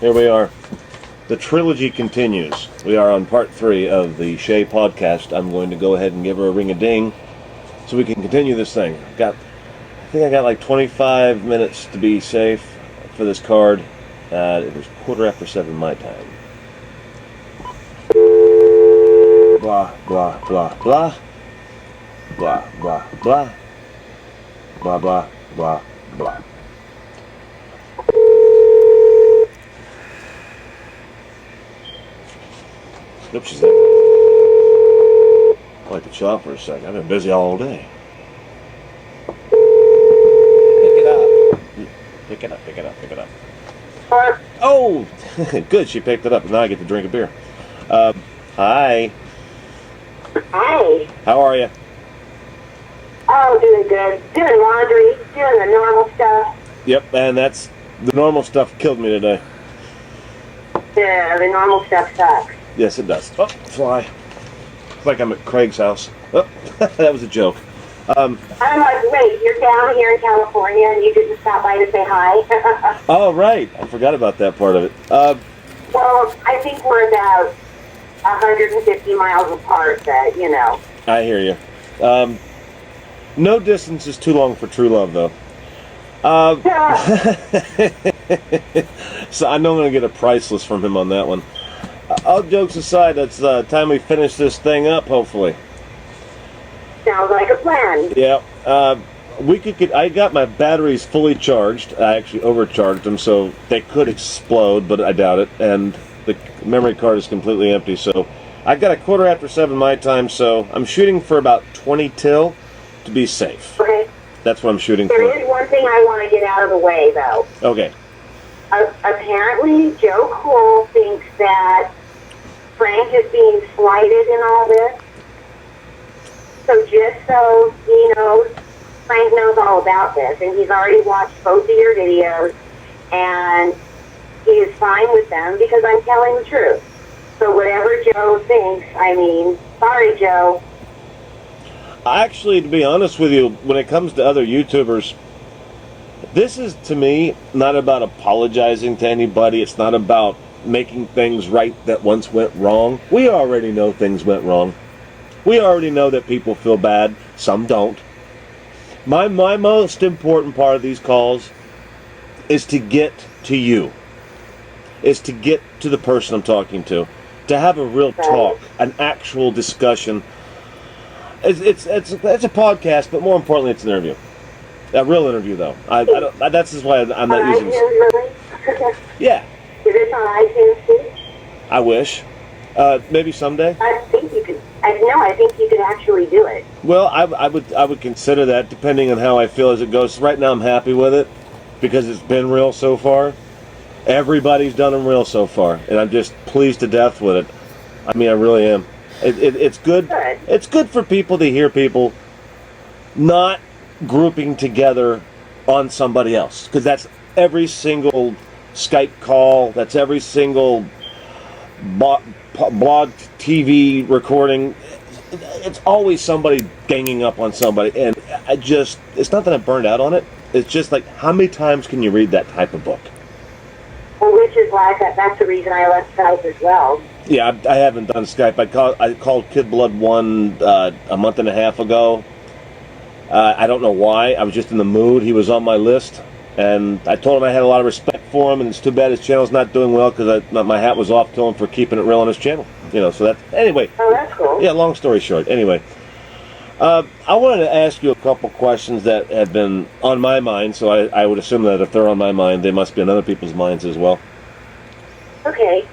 here we are. The trilogy continues. We are on part 3 of the Shay podcast. I'm going to go ahead and give her a ring-a-ding so we can continue this thing. I think I got like 25 minutes to be safe for this card. It was 7:15 my time. Blah, blah, blah, blah. Blah, blah, blah. Blah, blah, blah, blah. Nope, she's there. I like to chill out for a second. I've been busy all day. Pick it up. Pick it up, pick it up, pick it up. Oh! Good, she picked it up. Now I get to drink a beer. Hi. Hi. How are you? Oh, doing good. Doing laundry, doing the normal stuff. Yep, and that's... The normal stuff killed me today. Yeah, the normal stuff sucks. Yes, it does. Oh, fly. It's like I'm at Craig's house. Oh, that was a joke. I'm like, wait, you're down here in California and you didn't stop by to say hi? Oh, right. I forgot about that part of it. Well, I think we're about 150 miles apart, but, you know. I hear you. No distance is too long for true love, though. So I know I'm going to get a priceless from him on that one. All jokes aside, it's time we finish this thing up, hopefully. Sounds like a plan. Yeah. I got my batteries fully charged. I actually overcharged them, so they could explode, but I doubt it. And the memory card is completely empty, so I got 7:15 my time, so I'm shooting for about 20 till to be safe. Okay. That's what I'm shooting for. There is one thing I want to get out of the way, though. Okay. Apparently, Joe Cole thinks that Frank is being slighted in all this. So just so he knows, Frank knows all about this, and he's already watched both of your videos, and he is fine with them because I'm telling the truth. So whatever Joe thinks, sorry, Joe. Actually, to be honest with you, when it comes to other YouTubers, this is, to me, not about apologizing to anybody. It's not about making things right that once went wrong. We already know things went wrong. We already know that people feel bad. Some don't. My most important part of these calls is to get to you. Is to get to the person I'm talking to have a real talk, an actual discussion. It's a podcast, but more importantly, it's an interview. A real interview, though. That's just why I'm not using. Really? Yeah. Is this on iTunes too? I wish. Maybe someday. I think you could. I think you could actually do it. Well, I would consider that, depending on how I feel as it goes. Right now, I'm happy with it because it's been real so far. Everybody's done them real so far, and I'm just pleased to death with it. I mean, I really am. It's good. It's good for people to hear people not grouping together on somebody else, because that's every single Skype call, that's every single blog TV recording. It's always somebody ganging up on somebody, and it's not that I'm burned out on it. It's just like, how many times can you read that type of book? Well, which is why that's the reason I left Skype as well. Yeah, I haven't done Skype. I called Kid Blood 1 a month and a half ago. I don't know why. I was just in the mood. He was on my list, and I told him I had a lot of respect for him, and it's too bad his channel's not doing well because my hat was off to him for keeping it real on his channel. So that's... Anyway. Oh, that's cool. Yeah, long story short. Anyway. I wanted to ask you a couple questions that have been on my mind, so I would assume that if they're on my mind, they must be on other people's minds as well. Okay.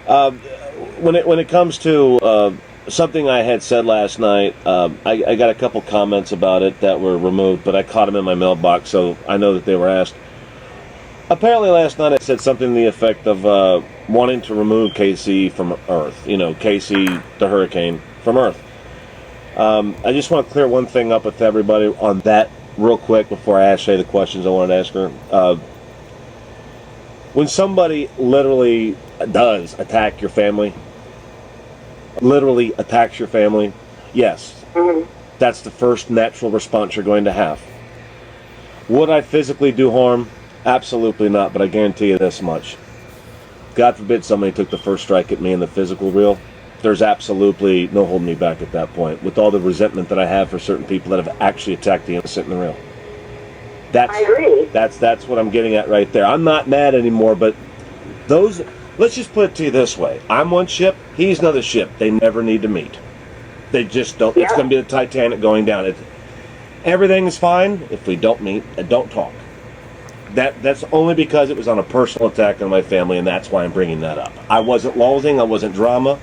When it comes to something I had said last night, I got a couple comments about it that were removed, but I caught them in my mailbox, so I know that they were asked. Apparently last night I said something to the effect of wanting to remove KC from Earth. KC, the hurricane, from Earth. I just want to clear one thing up with everybody on that real quick before I ask Shay the questions I wanted to ask her. When somebody literally does attack your family, literally attacks your family, yes, that's the first natural response you're going to have. Would I physically do harm? Absolutely not, but I guarantee you this much. God forbid somebody took the first strike at me in the physical real. There's absolutely no holding me back at that point. With all the resentment that I have for certain people that have actually attacked the innocent in the real. I agree. That's what I'm getting at right there. I'm not mad anymore, but those, let's just put it to you this way. I'm one ship, he's another ship. They never need to meet. They just don't. It's going to be the Titanic going down. Everything is fine if we don't meet and don't talk. That's only because it was on a personal attack on my family, and that's why I'm bringing that up. I wasn't lulzing, I wasn't drama.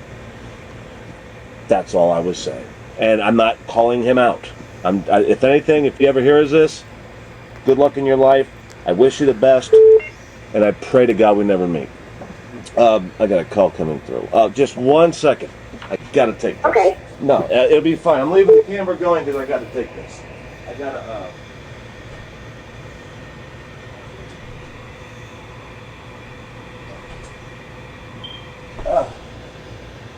That's all I was saying. And I'm not calling him out. If anything, if you ever hear this, good luck in your life. I wish you the best, and I pray to God we never meet. I got a call coming through. Just 1 second. I got to take this. Okay. No, it'll be fine. I'm leaving the camera going because I got to take this. I got to...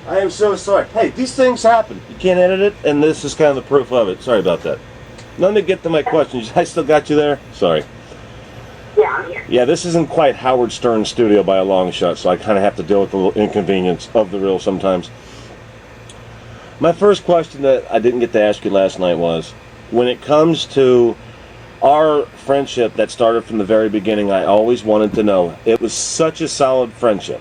I am so sorry. Hey, these things happen. You can't edit it, and this is kind of the proof of it. Sorry about that. Let me get to my questions. I still got you there? Sorry. Yeah, I'm here. Yeah, this isn't quite Howard Stern's studio by a long shot, so I kind of have to deal with the little inconvenience of the real sometimes. My first question that I didn't get to ask you last night was, when it comes to our friendship that started from the very beginning, I always wanted to know. It was such a solid friendship.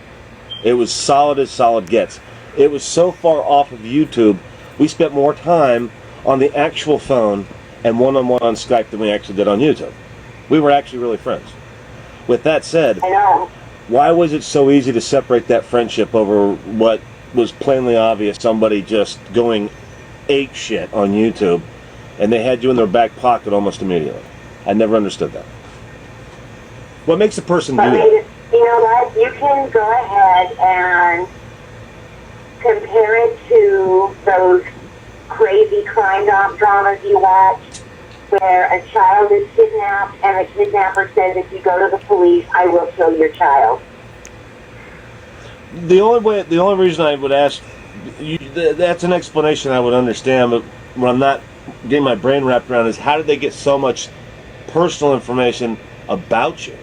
It was solid as solid gets. It was so far off of YouTube, we spent more time on the actual phone and one-on-one on Skype than we actually did on YouTube. We were actually really friends. With that said, I know. why was it so easy to separate that friendship over what was plainly obvious, somebody just going ape shit on YouTube, and they had you in their back pocket almost immediately? I never understood that. What makes a person do that? You know what? You can go ahead and compare it to those crazy crime dramas you watch, where a child is kidnapped and the kidnapper says, if you go to the police, I will kill your child. The only reason I would ask, that's an explanation I would understand, but what I'm not getting my brain wrapped around is, how did they get so much personal information about you?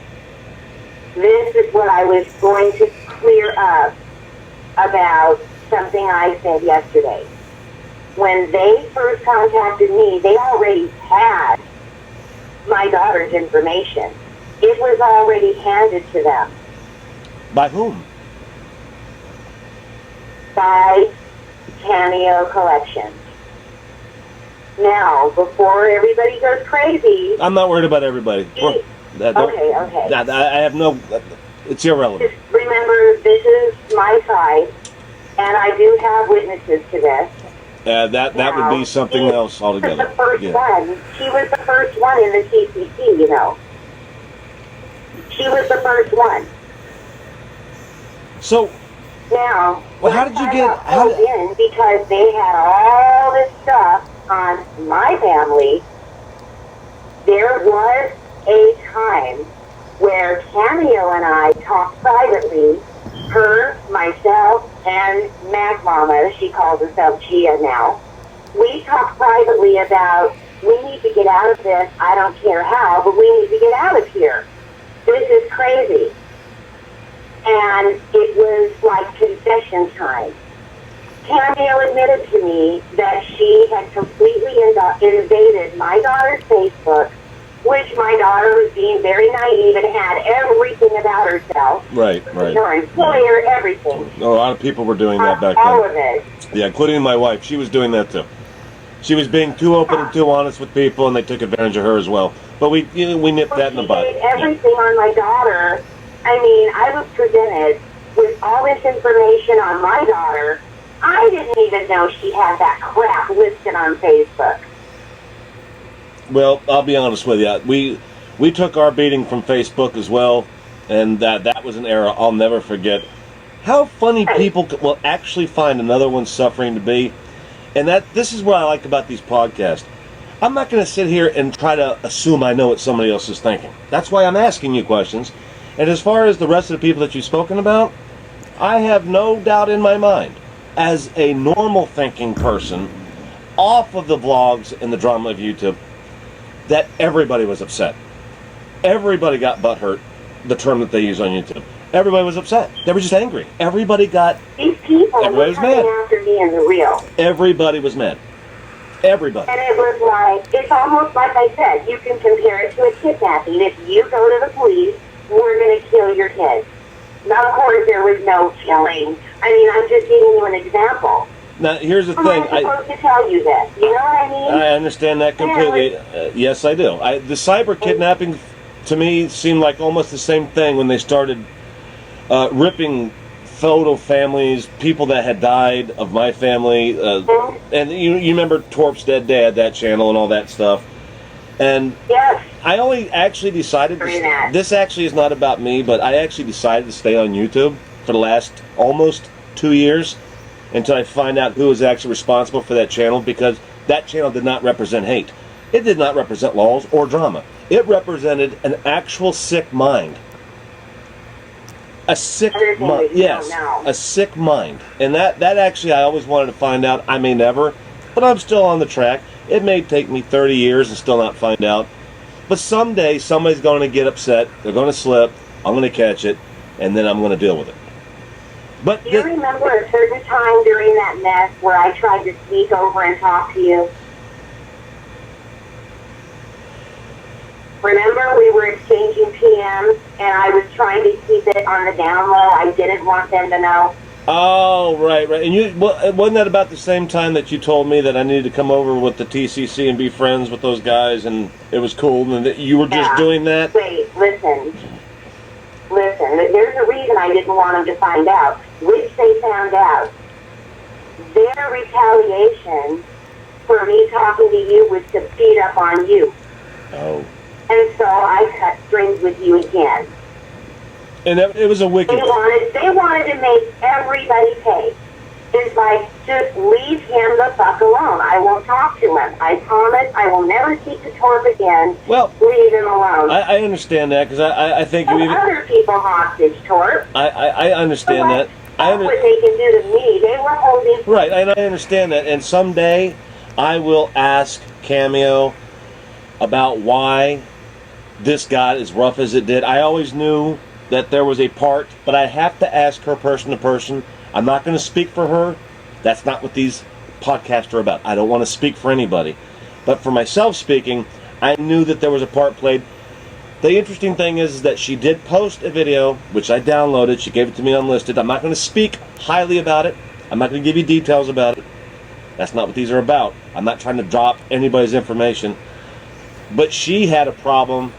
This is what I was going to clear up about something I said yesterday. When they first contacted me, they already had my daughter's information. It was already handed to them. By whom? By Cameo Collections. Now, before everybody goes crazy... I'm not worried about everybody. Okay. I have no... It's irrelevant. Just remember, this is my side, and I do have witnesses to this. That would be something else altogether. She was the first one. She was the first one in the TCC, you know. She was the first one. So... Now, well, how did you get... in because they had all this stuff on my family. There was a time where Cameo and I talked privately, her, myself, and Mac Mama, she calls herself Chia now. We talked privately about, we need to get out of this, I don't care how, but we need to get out of here. This is crazy. And it was like confession time. Cameo admitted to me that she had completely invaded my daughter's Facebook, which my daughter was being very naive and had everything about herself. Right. Her employer, everything. A lot of people were doing that back then. All of it. Yeah, including my wife. She was doing that too. She was being too open and too honest with people, and they took advantage of her as well. But we nipped that in the bud. She did everything on my daughter. I mean, I was presented with all this information on my daughter. I didn't even know she had that crap listed on Facebook. Well, I'll be honest with you. We took our beating from Facebook as well, and that was an era I'll never forget. How funny people will actually find another one suffering to be. And this is what I like about these podcasts. I'm not going to sit here and try to assume I know what somebody else is thinking. That's why I'm asking you questions. And as far as the rest of the people that you've spoken about, I have no doubt in my mind, as a normal thinking person, off of the vlogs and the drama of YouTube, that everybody was upset. Everybody got butthurt, the term that they use on YouTube. Everybody was upset. They were just angry. Everybody got... These people Everybody were was coming mad. after me in the real. Everybody was mad. Everybody. And it was like, it's almost like I said, you can compare it to a kidnapping. If you go to the police, we're going to kill your kids. Now, of course, there was no killing. I mean, I'm just giving you an example. Now, here's the I'm thing. not supposed to tell you this. You know what I mean? I understand that completely. Yes, I do. The cyber kidnapping, to me, seemed like almost the same thing when they started ripping photo families, people that had died of my family. And you remember Torp's Dead Dad, that channel and all that stuff. And Yes. I only actually decided, this actually is not about me, but I actually decided to stay on YouTube for the last almost 2 years until I find out who is actually responsible for that channel, because that channel did not represent hate. It did not represent laws or drama. It represented an actual sick mind. A sick mind. Yes, a sick mind. And that actually I always wanted to find out. I may never, but I'm still on the track. It may take me 30 years and still not find out. But someday somebody's going to get upset. They're going to slip. I'm going to catch it, and then I'm going to deal with it. But do you remember a certain time during that mess where I tried to sneak over and talk to you? Remember, we were exchanging PMs, and I was trying to keep it on the down low. I didn't want them to know. Oh, right. And wasn't that about the same time that you told me that I needed to come over with the TCC and be friends with those guys, and it was cool, and that you were just doing that? Wait, listen. There's a reason I didn't want them to find out, which they found out. Their retaliation for me talking to you was to beat up on you. Oh. And so I cut strings with you again. And it was a wicked... They wanted to make everybody pay. It's like, just leave him the fuck alone. I won't talk to him. I promise I will never speak to Torp again. Well, leave him alone. I understand that, because I think you even... other people hostage, Torp. I understand that. That's what they can do to me. They were holding... Right, and I understand that. And someday I will ask Cameo about why this got as rough as it did. I always knew that there was a part, but I have to ask her person to person. I'm not going to speak for her. That's not what these podcasts are about. I don't want to speak for anybody. But for myself speaking, I knew that there was a part played. The interesting thing is that she did post a video, which I downloaded. She gave it to me unlisted. I'm not going to speak highly about it. I'm not going to give you details about it. That's not what these are about. I'm not trying to drop anybody's information. But she had a problem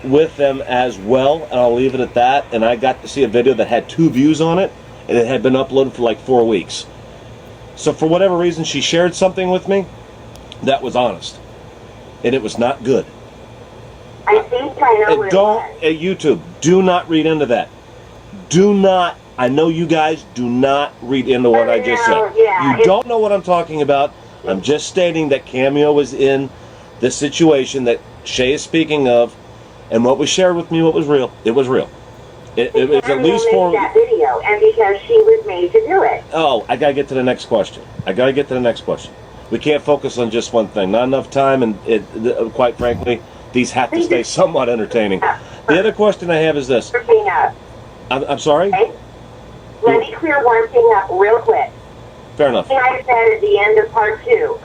with them as well, and I'll leave it at that. And I got to see a video that had 2 views on it, and it had been uploaded for like 4 weeks. So for whatever reason, she shared something with me that was honest, and it was not good. I think I know what it was. YouTube, do not read into that. Do not. I know you guys do not read into what I just said. Yeah, you don't know what I'm talking about. I'm just stating that Cameo was in the situation that Shay is speaking of. And what was shared with me, what was real, it was real. It was at least 4... that video, and because she was made to do it. Oh, I gotta get to the next question. We can't focus on just one thing. Not enough time, and quite frankly, these have to stay somewhat entertaining. The other question I have is this. I'm sorry? Okay. Let me clear one thing up real quick. Fair enough. I said at the end of part 2.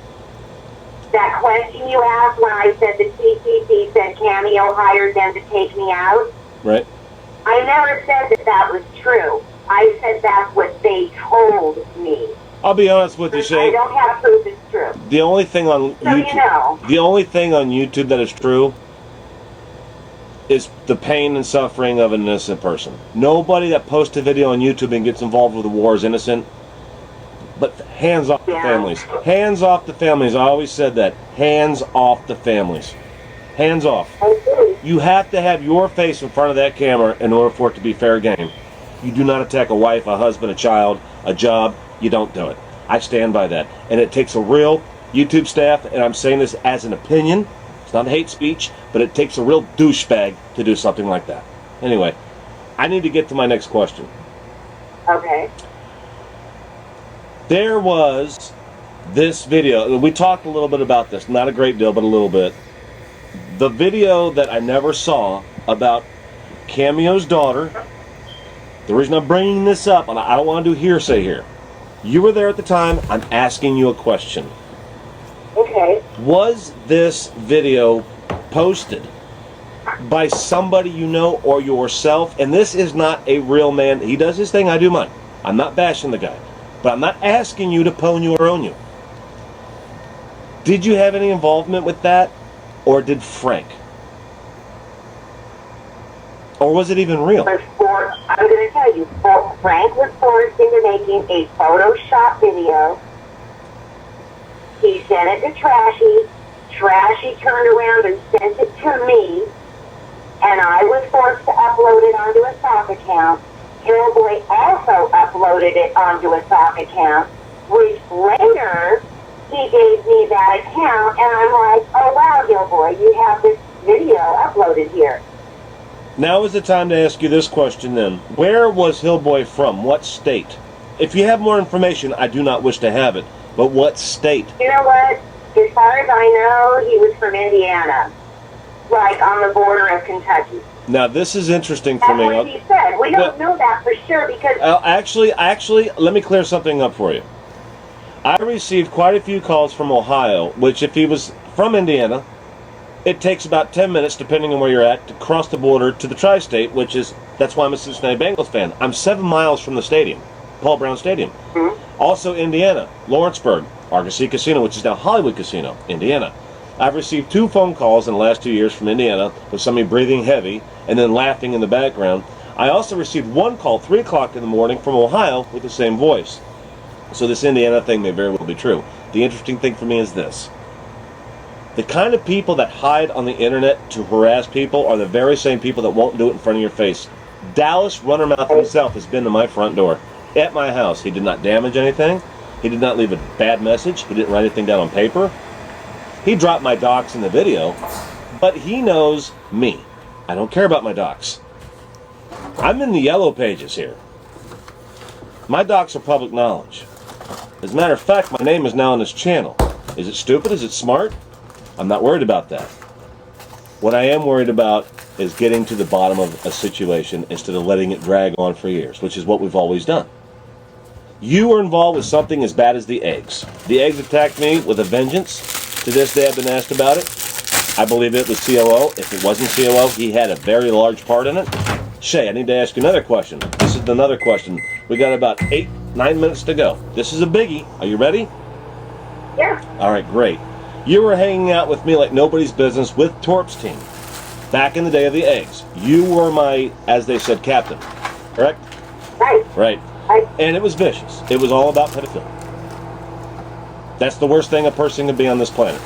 That question you asked when I said the TCC said Cameo hired them to take me out. Right. I never said that was true. I said that's what they told me. I'll be honest with you, Shay. I don't have proof it's true. The only thing on YouTube, the only thing on YouTube that is true is the pain and suffering of an innocent person. Nobody that posts a video on YouTube and gets involved with the war is innocent. But hands off the families. Hands off the families. I always said that. Hands off the families. Hands off. You have to have your face in front of that camera in order for it to be fair game. You do not attack a wife, a husband, a child, a job. You don't do it. I stand by that. And it takes a real YouTube staff, and I'm saying this as an opinion. It's not hate speech, but it takes a real douchebag to do something like that. Anyway, I need to get to my next question. Okay. There was this video. We talked a little bit about this. Not a great deal, but a little bit. The video that I never saw about Cameo's daughter The reason I'm bringing this up, and I don't want to do hearsay here. You were there at the time. I'm asking you a question. Okay. Was this video posted by somebody you know or yourself? And this is not a real man. He does his thing, I do mine. I'm not bashing the guy. But I'm not asking you to pwn you or own you. Did you have any involvement with that? Or did Frank? Or was it even real? I'm going to tell you, Frank was forced into making a Photoshop video. He sent it to Trashy. Trashy turned around and sent it to me. And I was forced to upload it onto a sock account. Hillboy also uploaded it onto a sock account, which later he gave me that account, and I'm like, oh wow, Hillboy, you have this video uploaded here. Now is the time to ask you this question then. Where was Hillboy from? What state? If you have more information, I do not wish to have it, but what state? You know what? As far as I know, he was from Indiana, like on the border of Kentucky. Now this is interesting for That's me. what he said. We don't know that for sure because... Actually, let me clear something up for you. I received quite a few calls from Ohio, which if he was from Indiana, it takes about 10 minutes, depending on where you're at, to cross the border to the tri-state, that's why I'm a Cincinnati Bengals fan. I'm 7 miles from the stadium, Paul Brown Stadium. Mm-hmm. Also Indiana, Lawrenceburg, Argosy Casino, which is now Hollywood Casino, Indiana. I've received 2 phone calls in the last 2 years from Indiana with somebody breathing heavy and then laughing in the background. I also received 1 call, 3 o'clock in the morning, from Ohio with the same voice. So this Indiana thing may very well be true. The interesting thing for me is this. The kind of people that hide on the internet to harass people are the very same people that won't do it in front of your face. Dallas Runnermouth himself has been to my front door, at my house. He did not damage anything. He did not leave a bad message. He didn't write anything down on paper. He dropped my docs in the video, but he knows me. I don't care about my docs. I'm in the yellow pages here. My docs are public knowledge. As a matter of fact, my name is now on this channel. Is it stupid? Is it smart? I'm not worried about that. What I am worried about is getting to the bottom of a situation instead of letting it drag on for years, which is what we've always done. You were involved with something as bad as the eggs. The eggs attacked me with a vengeance. To this day, I've been asked about it. I believe it was COO. If it wasn't COO, he had a very large part in it. Shay, I need to ask you another question. This is another question. We got about 8-9 minutes to go. This is a biggie. Are you ready? Yeah. All right, great. You were hanging out with me like nobody's business with Torp's team. Back in the day of the eggs. You were my, as they said, captain. Correct? Right. Right. And it was vicious. It was all about pedophilia. That's the worst thing a person could be on this planet.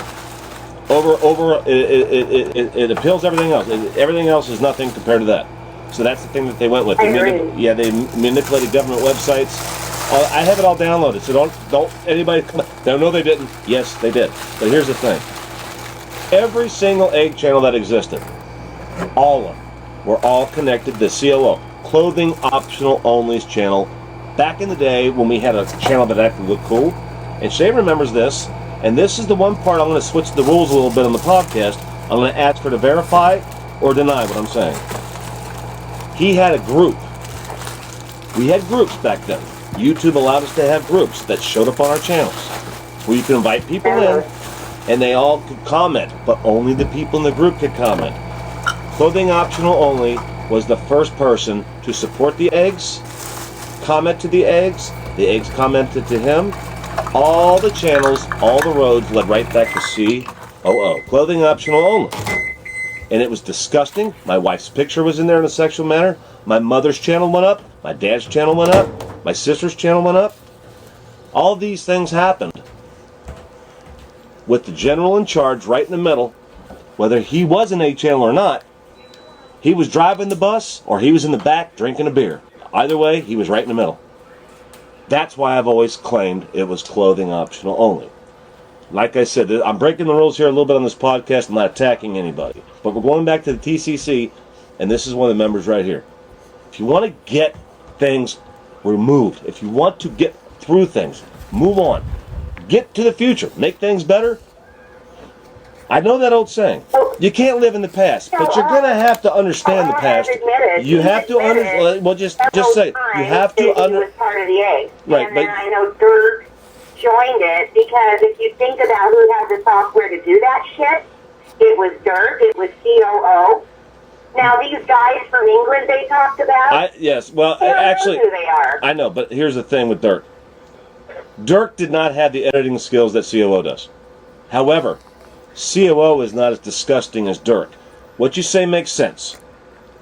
It appeals everything else. Everything else is nothing compared to that. So that's the thing that they went with. They manipulated government websites. I have it all downloaded, so don't anybody come. No, they didn't. Yes, they did. But here's the thing. Every single egg channel that existed, all of them, were all connected to COO, Clothing Optional Only's channel, back in the day when we had a channel that actually looked cool. And Shay remembers this, and this is the one part I'm going to switch the rules a little bit on the podcast. I'm going to ask her to verify or deny what I'm saying. He had a group. We had groups back then. YouTube allowed us to have groups that showed up on our channels where you could invite people in and they all could comment, but only the people in the group could comment. Clothing Optional Only was the first person to support the eggs, comment to the eggs commented to him. All the channels, all the roads led right back to COO, Clothing Optional Only. And it was disgusting. My wife's picture was in there in a sexual manner. My mother's channel went up. My dad's channel went up. My sister's channel went up. All these things happened with the general in charge right in the middle. Whether he was an A channel or not, he was driving the bus or he was in the back drinking a beer. Either way, he was right in the middle. That's why I've always claimed it was Clothing Optional Only. Like I said, I'm breaking the rules here a little bit on this podcast. I'm not attacking anybody. But we're going back to the TCC, and this is one of the members right here. If you want to get things removed, if you want to get through things, move on. Get to the future. Make things better. I know that old saying. You can't live in the past, but you're going to have to understand the past. You have to understand. Well, just say it. You have to understand. He was part of the A. Right, and then I know Dirk joined it because if you think about who had the software to do that shit, it was Dirk, it was COO. Now these guys from England they talked about. Yes, well, they don't actually, know who they are. I know, but here's the thing with Dirk. Dirk did not have the editing skills that COO does. However, COO is not as disgusting as Dirk. What you say makes sense.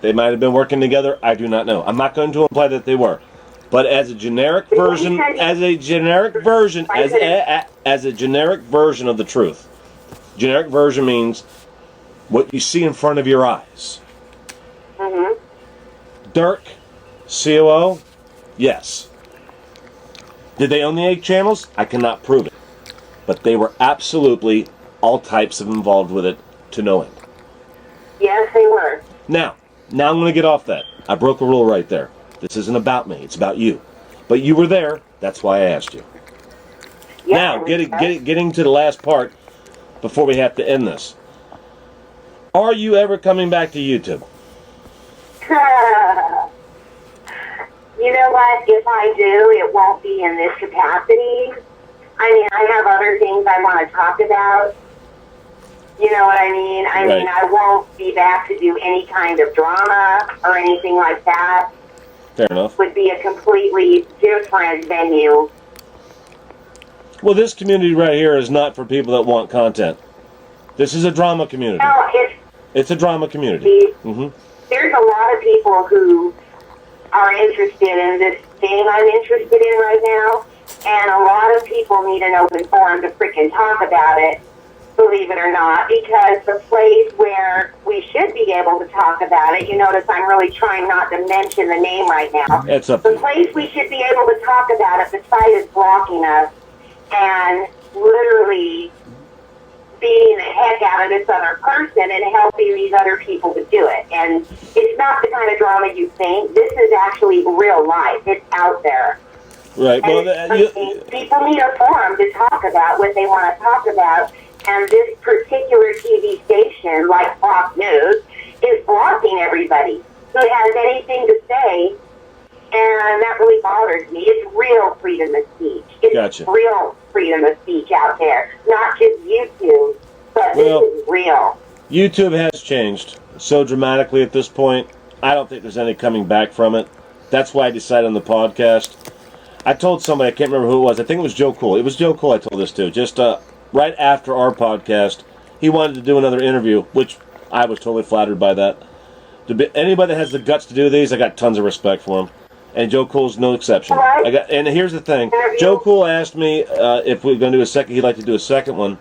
They might have been working together. I do not know. I'm not going to imply that they were. But as a generic version, as a generic version of the truth. Generic version means what you see in front of your eyes. Mm-hmm. Dirk, COO, yes. Did they own the 8 channels? I cannot prove it. But they were absolutely all types of involved with it to no end. Yes, they were. Now I'm going to get off that. I broke a rule right there. This isn't about me. It's about you. But you were there. That's why I asked you. Yeah, now, getting to the last part before we have to end this. Are you ever coming back to YouTube? You know what? If I do, it won't be in this capacity. I mean, I have other things I want to talk about. You know what I mean? I mean, I won't be back to do any kind of drama or anything like that. Fair enough. Would be a completely different venue. Well, this community right here is not for people that want content. This is a drama community. No, it's a drama community. There's a lot of people who are interested in this thing I'm interested in right now, and a lot of people need an open forum to freaking talk about it, believe it or not, because the place where we should be able to talk about it, you notice I'm really trying not to mention the name right now. It's up the place we should be able to talk about it, the site is blocking us and literally beating the heck out of this other person and helping these other people to do it. And it's not the kind of drama you think. This is actually real life. It's out there. Right. Well, people need a forum to talk about what they want to talk about. And this particular TV station, like Fox News, is blocking everybody who has anything to say. And that really bothers me. It's real freedom of speech. It's real freedom of speech out there. Not just YouTube, but this is real. YouTube has changed so dramatically at this point. I don't think there's any coming back from it. That's why I decided on the podcast. I told somebody, I can't remember who it was. I think it was Joe Cool. It was Joe Cool I told this to. Just right after our podcast, he wanted to do another interview, which I was totally flattered by that. Anybody that has the guts to do these, I got tons of respect for him. And Joe Cool's no exception. And here's the thing. Joe Cool asked me if we were going to do a second. He'd like to do a second one.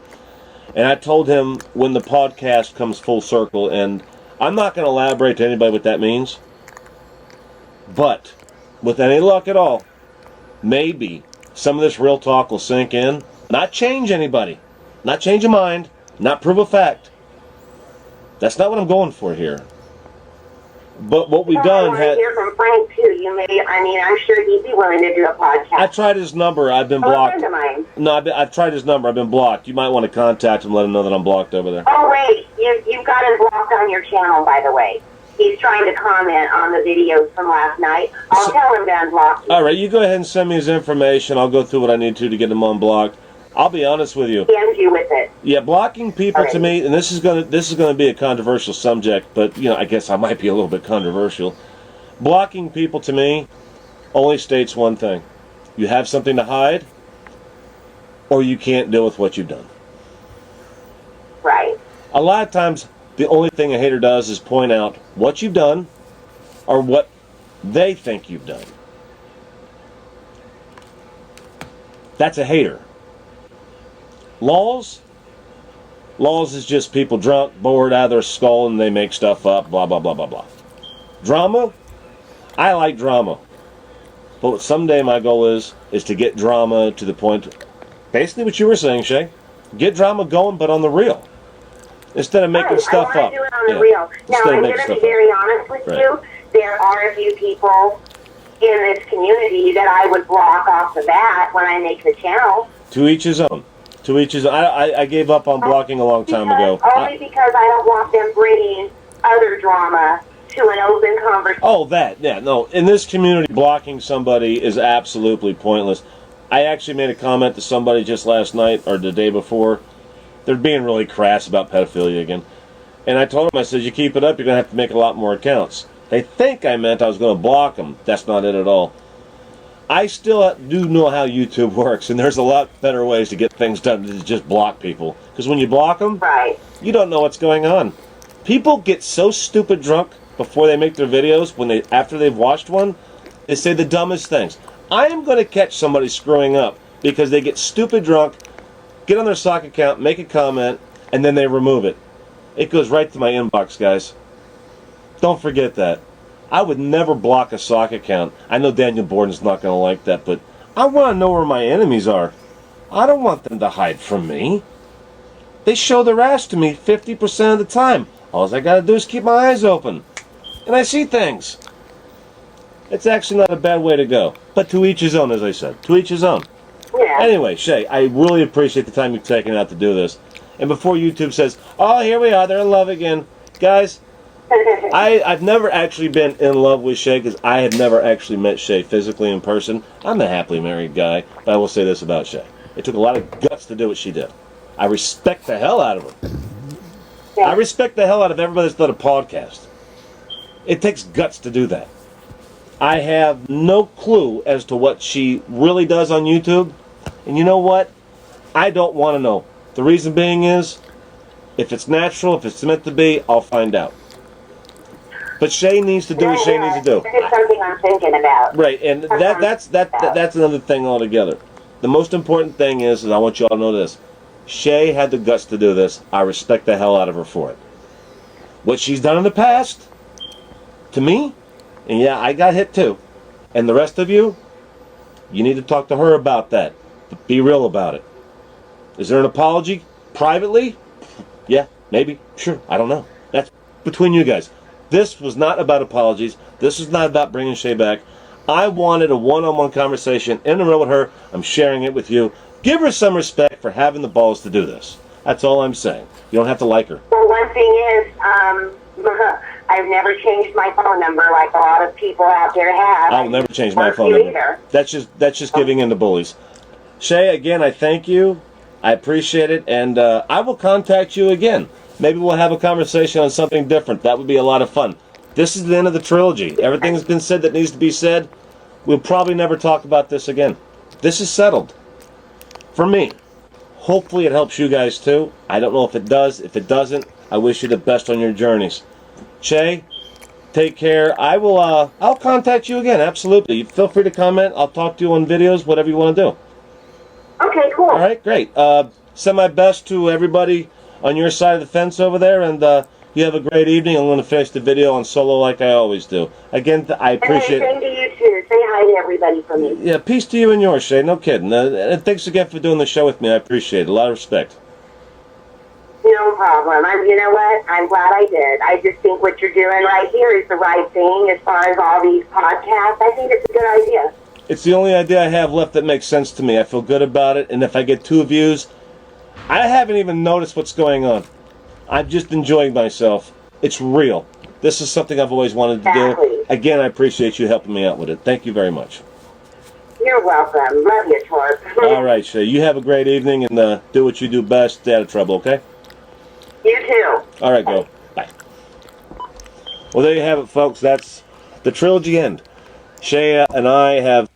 And I told him when the podcast comes full circle, and I'm not going to elaborate to anybody what that means. But with any luck at all, maybe some of this real talk will sink in. Not change anybody. Not change a mind. Not prove a fact. That's not what I'm going for here. But what we've done... I hear from Frank, too. I'm sure he'd be willing to do a podcast. I tried his number. I've been blocked. A friend of mine. No, I've tried his number. I've been blocked. You might want to contact him and let him know that I'm blocked over there. Oh, wait. You've got him blocked on your channel, by the way. He's trying to comment on the videos from last night. I'll tell him to unblock you. All right, you go ahead and send me his information. I'll go through what I need to get him unblocked. I'll be honest with you. End you with it. Yeah, blocking people to me, and this is gonna be a controversial subject, but I guess I might be a little bit controversial. Blocking people to me only states one thing: you have something to hide, or you can't deal with what you've done. Right. A lot of times, the only thing a hater does is point out what you've done, or what they think you've done. That's a hater. Laws is just people drunk, bored, out of their skull, and they make stuff up, blah, blah, blah, blah, blah. Drama? I like drama. But someday my goal is to get drama to the point, basically what you were saying, Shay. Get drama going, but on the real. Instead of making stuff up. I want to do it on the real. Now, I'm going to be very honest with you. There are a few people in this community that I would block off the bat when I make the channel. To each his own. To each his. I gave up on blocking a long time ago. Only because I don't want them bringing other drama to an open conversation. Oh, no. In this community, blocking somebody is absolutely pointless. I actually made a comment to somebody just last night or the day before. They're being really crass about pedophilia again. And I told them, I said, you keep it up, you're going to have to make a lot more accounts. They think I meant I was going to block them. That's not it at all. I still do know how YouTube works, and there's a lot better ways to get things done than to just block people. Because when you block them, right, you don't know what's going on. People get so stupid drunk before they make their videos, after they've watched one, they say the dumbest things. I am going to catch somebody screwing up because they get stupid drunk, get on their sock account, make a comment, and then they remove it. It goes right to my inbox, guys. Don't forget that. I would never block a sock account. I know Daniel Borden's not going to like that, but I want to know where my enemies are. I don't want them to hide from me. They show their ass to me 50% of the time. All I got to do is keep my eyes open. And I see things. It's actually not a bad way to go. But to each his own, as I said. To each his own. Yeah. Anyway, Shay, I really appreciate the time you've taken out to do this. And before YouTube says, oh, here we are, they're in love again. Guys, I've never actually been in love with Shay because I have never actually met Shay physically in person. I'm a happily married guy, but I will say this about Shay. It took a lot of guts to do what she did. I respect the hell out of her. Yeah. I respect the hell out of everybody that's done a podcast. It takes guts to do that. I have no clue as to what she really does on YouTube. And you know what? I don't want to know. The reason being is, if it's natural, if it's meant to be, I'll find out. But Shay needs to do what Shay needs to do. It's something I'm thinking about. Right, and that's another thing altogether. The most important thing is I want you all to know this. Shay had the guts to do this. I respect the hell out of her for it. What she's done in the past, to me, and yeah, I got hit too. And the rest of you, you need to talk to her about that. But be real about it. Is there an apology? Privately? Yeah, maybe. Sure, I don't know. That's between you guys. This was not about apologies. This is not about bringing Shay back. I wanted a one-on-one conversation in the room with her. I'm sharing it with you. Give her some respect for having the balls to do this. That's all I'm saying. You don't have to like her. Well, one thing is, I've never changed my phone number like a lot of people out there have. I'll never change my phone number. Either. That's just giving in to bullies. Shay, again, I thank you. I appreciate it, and I will contact you again. Maybe we'll have a conversation on something different. That would be a lot of fun. This is the end of the trilogy. Everything's been said that needs to be said. We'll probably never talk about this again. This is settled. For me. Hopefully it helps you guys too. I don't know if it does. If it doesn't, I wish you the best on your journeys. Shay, take care. I'll contact you again, absolutely. Feel free to comment. I'll talk to you on videos, whatever you want to do. Okay, cool. All right, great. Send my best to everybody on your side of the fence over there, and you have a great evening. I'm going to finish the video on solo like I always do. Again, I appreciate it. Same to you too. Say hi to everybody from me. Yeah, peace to you and yours, Shay. No kidding. And thanks again for doing the show with me. I appreciate it. A lot of respect. No problem. You know what? I'm glad I did. I just think what you're doing right here is the right thing as far as all these podcasts. I think it's a good idea. It's the only idea I have left that makes sense to me. I feel good about it, and if I get 2 views, I haven't even noticed what's going on. I'm just enjoying myself. It's real. This is something I've always wanted to do. Again, I appreciate you helping me out with it. Thank you very much. You're welcome. Love you, Torp. All right, Shay. You have a great evening, and do what you do best. Stay out of trouble, okay? You too. All right, go. Bye. Well, there you have it, folks. That's the trilogy end. Shay and I have